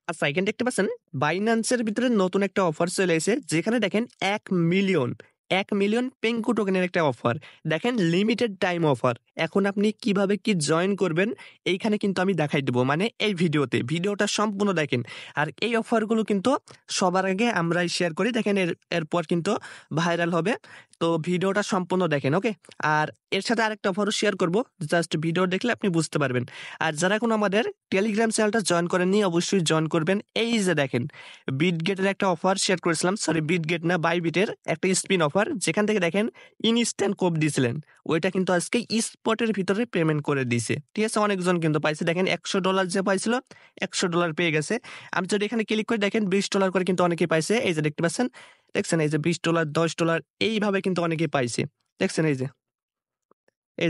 আচ্ছা, এখানে দেখতে পাচ্ছেন বাইন্যান্সের ভিতরে নতুন একটা অফার চলে এসেছে যেখানে দেখেন ১ মিলিয়ন পেঙ্কু টোকেনের একটা অফার। দেখেন লিমিটেড টাইম অফার। এখন আপনি কিভাবে কি জয়েন করবেন এইখানে কিন্তু আমি দেখাই দেব। মানে এই ভিডিওতে। ভিডিওটা সম্পূর্ণ দেখেন। আর এই অফারগুলো কিন্তু সবার আগে আমরাই শেয়ার করি। দেখেন এরপর কিন্তু ভাইরাল হবে। তো ভিডিওটা সম্পূর্ণ দেখেন, ওকে? আর এর সাথে আরেকটা অফারও শেয়ার করব। জাস্ট ভিডিও দেখলে আপনি বুঝতে পারবেন। আর যারা এখনো আমাদের টেলিগ্রাম চ্যানেলটা জয়েন করেননি অবশ্যই জয়েন করবেন। এই যে দেখেন বিটগেটের একটা অফার শেয়ার করেছিলাম, সরি বিটগেট না বাইবিটের একটা স্পিন অফার যেখান থেকে দেখেন ইনস্ট্যান্ট কোড দিয়েছিলেন, ওইটা কিন্তু আজকে স্পটের ভিতরে পেমেন্ট করে দিয়েছে। ঠিক আছে, অনেকজন কিন্তু পাইছে। দেখেন $100 যে পাইছিল $100 পেয়ে গেছে। আমি যদি এখানে ক্লিক করে দেখেন $20 করে কিন্তু অনেকেই পাইছে। এই যে দেখতে পাচ্ছেন, দেখছেন এই যে $20 $10 এইভাবে কিন্তু অনেকেই পাইছে। দেখছেন এই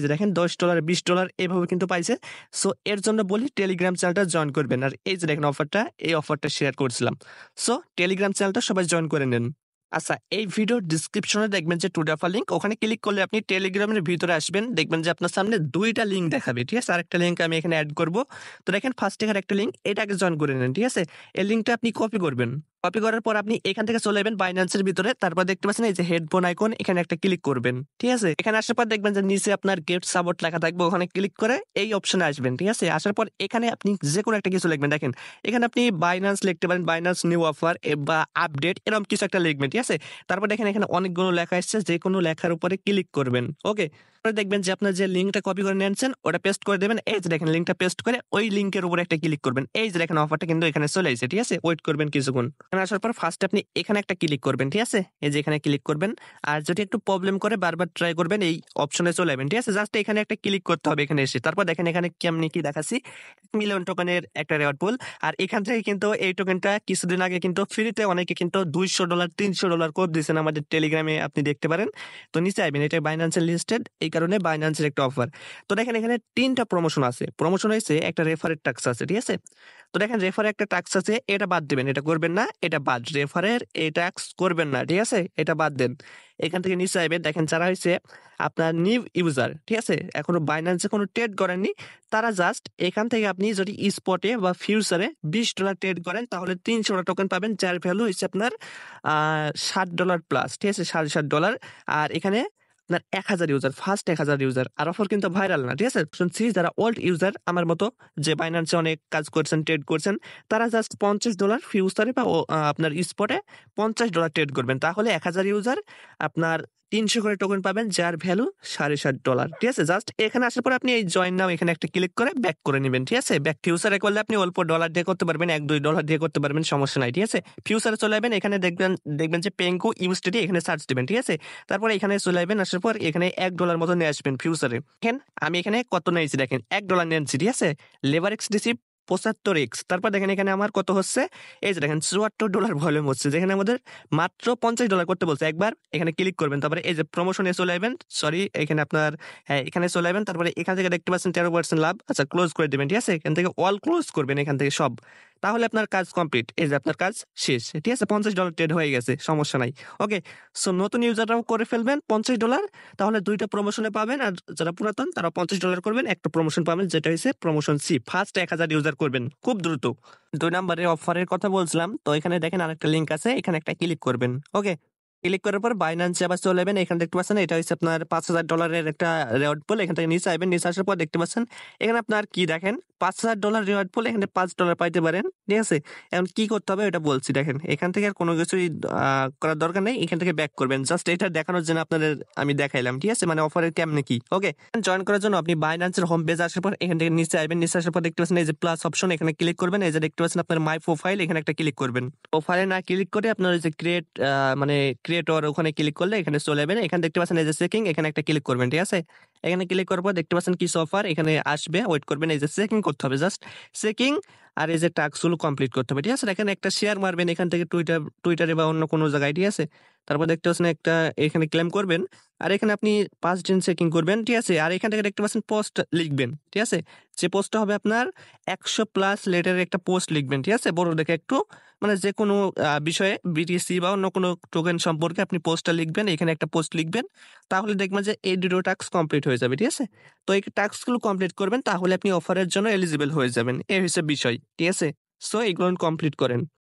যে দেখেন $10 $20 এভাবে কিন্তু পাইছে। সো এর জন্য বলি টেলিগ্রাম চ্যানেলটা জয়েন করবেন। আর এই যে দেখেন অফারটা, এই অফারটা শেয়ার করছিলাম। সো টেলিগ্রাম চ্যানেলটা সবাই জয়েন করে নেন। আচ্ছা, এই ভিডিওর ডেসক্রিপশনে দেখবেন যে টুডে অফার লিঙ্ক, ওখানে ক্লিক করলে আপনি টেলিগ্রামের ভিতরে আসবেন। দেখবেন যে আপনার সামনে ২ টা লিঙ্ক দেখাবে। ঠিক আছে? আরেকটা লিঙ্ক আমি এখানে এড করব। তো দেখেন ফার্স্ট এখানে একটা লিঙ্ক, এটাকে জয়েন করে নেন। ঠিক আছে? এই লিঙ্কটা আপনি কপি করবেন। কপি করার পর আপনি এখান থেকে চলে যাবেন বাইন্যান্সের ভিতরে। তারপর দেখতে পাচ্ছেন এই যে হেডফোন আইকন, এখানে একটা ক্লিক করবেন। ঠিক আছে? এখানে আসার পর দেখবেন যে নিচে আপনার গেট সাপোর্ট লেখা থাকবে, ওখানে ক্লিক করে এই অপশনে আসবেন। ঠিক আছে? আসার পর এখানে আপনি যেকোনো একটা কিছু লিখবেন। দেখেন এখানে আপনি বাইন্যান্স লিখতে পারেন, বাইন্যান্স নিউ অফার বা আপডেট এরকম কিছু একটা লিখবেন। ঠিক আছে? তারপর দেখেন এখানে অনেকগুলো লেখা এসছে, যেকোনো লেখার উপরে ক্লিক করবেন। ওকে? তারপরে দেখবেন যে আপনার যে লিঙ্কটা কপি করে নিয়েছেন ওটা পেস্ট করে দেবেন। এই যে দেখেন লিঙ্কটা পেস্ট করে ওই লিঙ্কের উপরে একটা ক্লিক করবেন। এই যে দেখেন অফারটা কিন্তু এখানে চলে এসেছে। ঠিক আছে? ওয়েট করবেন কিছুক্ষণ। এখানে আসার পর ফার্স্ট আপনি এখানে একটা ক্লিক করবেন। ঠিক আছে? এই যে এখানে ক্লিক করবেন। আর যদি একটু প্রবলেম করে বারবার ট্রাই করবেন, এই অপশনে চলে যাবেন। ঠিক আছে? জাস্ট এখানে একটা ক্লিক করতে হবে এখানে এসে। তারপর দেখেন এখানে কেমনি কি দেখাচ্ছি, 1 মিলিয়ন টোকেনের একটা রেওয়ার্ড পুল। আর এখান থেকে কিন্তু এই টোকেনটা কিছুদিন আগে কিন্তু ফ্রিতে অনেকে কিন্তু $200 $300 কোড দিয়েছেন আমাদের টেলিগ্রামে, আপনি দেখতে পারেন। তো নিচে আইবেন, এটা বাইন্যান্সের লিস্টেড, এই কারণে বাইন্যান্সের একটা অফার। তো দেখেন এখানে 3টা প্রমোশন আছে। প্রমোশন হয়েছে একটা রেফারের টাক্স আছে। ঠিক আছে? তো দেখেন রেফারে একটা টাক্স আছে, এটা বাদ দিবেন, এটা করবেন না, এটা বাদ। রেফারের এই টাক্স করবেন না। ঠিক আছে? এটা বাদ দেন। এখান থেকে নিচে আইবেন, দেখেন যারা হয়েছে আপনার নিউ ইউজার, ঠিক আছে, এখনো বাইন্যান্সে কোনো ট্রেড করেননি, তারা জাস্ট এখান থেকে আপনি যদি স্পটে বা ফিউচারে $20 ট্রেড করেন তাহলে 300 টোকেন পাবেন, যার ভ্যালু হচ্ছে আপনার $60 প্লাস। ঠিক আছে? $60.৫০। আর এখানে আপনার ১,০০০ ইউজার, ফার্স্ট ১,০০০ ইউজার। আর অফার কিন্তু ভাইরাল না। ঠিক আছে? শুনছি যারা ওল্ড ইউজার আমার মতো, যে বাইন্যান্সে অনেক কাজ করছেন, ট্রেড করছেন, তারা জাস্ট $50 ফিউচারে বা আপনার স্পটে $50 ট্রেড করবেন। তাহলে ১,০০০ ইউজার আপনার ৩০০ করে টোকেন পাবেন, যার ভ্যালু $৬০.৫০। ঠিক আছে? জাস্ট এখানে আসার পর আপনি এই জয়েন নাও এখানে একটা ক্লিক করে ব্যাক করে নিবেন। ঠিক আছে? ব্যাক ফিউচারে করলে আপনি অল্প ডলার দিয়ে করতে পারবেন, $১-২ দিয়ে করতে পারবেন, সমস্যা নাই। ঠিক আছে? ফিউচারে চলে যাবেন, এখানে দেখবেন যে পেঙ্কু ইউএসডিটি, এখানে সার্চ দিবেন। ঠিক আছে? তারপরে এখানে চলে আসবেন, আসার পর এখানে $১ মতো নিয়ে আসবেন ফিউচারে। দেখেন আমি এখানে কত নিয়েছি, দেখেন $১ নিয়েছি। ঠিক আছে? লেবার এক্স দিছি ৭৫x। তারপর দেখেন এখানে আমার কত হচ্ছে, এই যে দেখেন $৭৪ ভলিউম হচ্ছে, যেখানে আমাদের মাত্র $50 করতে বলছে। একবার এখানে ক্লিক করবেন, তারপরে এই যে প্রমোশনে চলে যাবেন, সরি এখানে আপনার, হ্যাঁ এখানে চলে যাবেন। তারপরে এখান থেকে দেখতে পাচ্ছেন 13% লাভ। আচ্ছা, ক্লোজ করে দিবেন। ঠিক আছে? এখান থেকে অল ক্লোজ করবেন, এখান থেকে সব। তাহলে আপনার কাজ কমপ্লিট। এই যে আপনার কাজ শেষ। ঠিক আছে? $50 ট্রেড হয়ে গেছে, সমস্যা নাই। ওকে? সো নতুন ইউজাররাও করে ফেলবেন $50, তাহলে 2টা প্রমোশনে পাবেন। আর যারা পুরাতন তারা $50 করবেন, একটা প্রমোশন পাবেন, যেটা হচ্ছে প্রমোশন সি। ফার্স্ট ১,০০০ ইউজার করবেন খুব দ্রুত। ২ নম্বরে অফারের কথা বলছিলাম। তো এখানে দেখেন আরেকটা লিঙ্ক আছে, এখানে একটা ক্লিক করবেন। ওকে? ক্লিক করার পর বাইন্যান্সে আবার চলে যাবেন। এখানে দেখতে পাচ্ছেন এটা হচ্ছে আপনার $৫,০০০ এর একটা রেওয়ার্ড পুল। এখান থেকে নিচে আসবেন, নিচে আসার পর দেখতে পাচ্ছেন এখানে আপনার কি দেখেন $৫,০০০ রেওয়ার্ড পুল, এখানে $৫ পাইতে পারেন। ঠিক আছে? এখন কি করতে হবে এটা বলছি। দেখেন এখান থেকে আর কোনো কিছুই করার দরকার নেই, এখান থেকে ব্যাক করবেন। জাস্ট এটা দেখানোর জন্য আপনাদের আমি দেখাইলাম। ঠিক আছে? মানে অফারের কেমনে কি। ওকে? জয়েন করার জন্য আপনি বাইন্যান্সের হোম পেজে আসার পর এখান থেকে নিচে আসবেন, নিচে আসার পর দেখতে পাচ্ছেন এই যে প্লাস অপশন, এখানে ক্লিক করবেন। এই যে দেখতে পাচ্ছেন আপনার মাই প্রোফাইল, এখানে একটা ক্লিক করবেন। প্রোফাইলে না ক্লিক করে আপনার ওই যে মানে ক্রিয়েটর, ওখানে ক্লিক করলে এখানে চলে যাবেন। এখানে দেখতে পাচ্ছেন এই যে চেকিং, এখানে একটা ক্লিক করবেন। ঠিক আছে? এখানে ক্লিক করার পর দেখতে পাচ্ছেন কিছু অফার এখানে আসবে, ওয়েট করবেন। এই যে চেকিং করতে হবে, জাস্ট চেকিং। আর এই যে টাস্কগুলো কমপ্লিট করতে হবে। ঠিক আছে? এখানে একটা শেয়ার মারবেন এখান থেকে টুইটারে বা অন্য কোনো জায়গায়। ঠিক আছে? তারপর দেখতে পাচ্ছেন একটা এখানে ক্লেম করবেন। আর এখানে আপনি ৫ দিন চেকিং করবেন। ঠিক আছে? আর এখান থেকে দেখতে পাচ্ছেন পোস্ট লিখবেন। ঠিক আছে? যে পোস্টটা হবে আপনার ১০০+ লেটারের একটা পোস্ট লিখবেন। ঠিক আছে? বড় দেখে একটু, মানে যেকোনো বিষয়ে বিটিসি বা অন্য কোনো টোকেন সম্পর্কে আপনি পোস্টটা লিখবেন, এখানে একটা পোস্ট লিখবেন। তাহলে দেখবেন যে এই ২টো টাস্ক কমপ্লিট হয়ে যাবে। ঠিক আছে? তো এই টাস্কগুলো কমপ্লিট করবেন, তাহলে আপনি অফারের জন্য এলিজিবল হয়ে যাবেন। এই হচ্ছে বিষয়। ঠিক আছে? সো এগুলো কমপ্লিট করেন।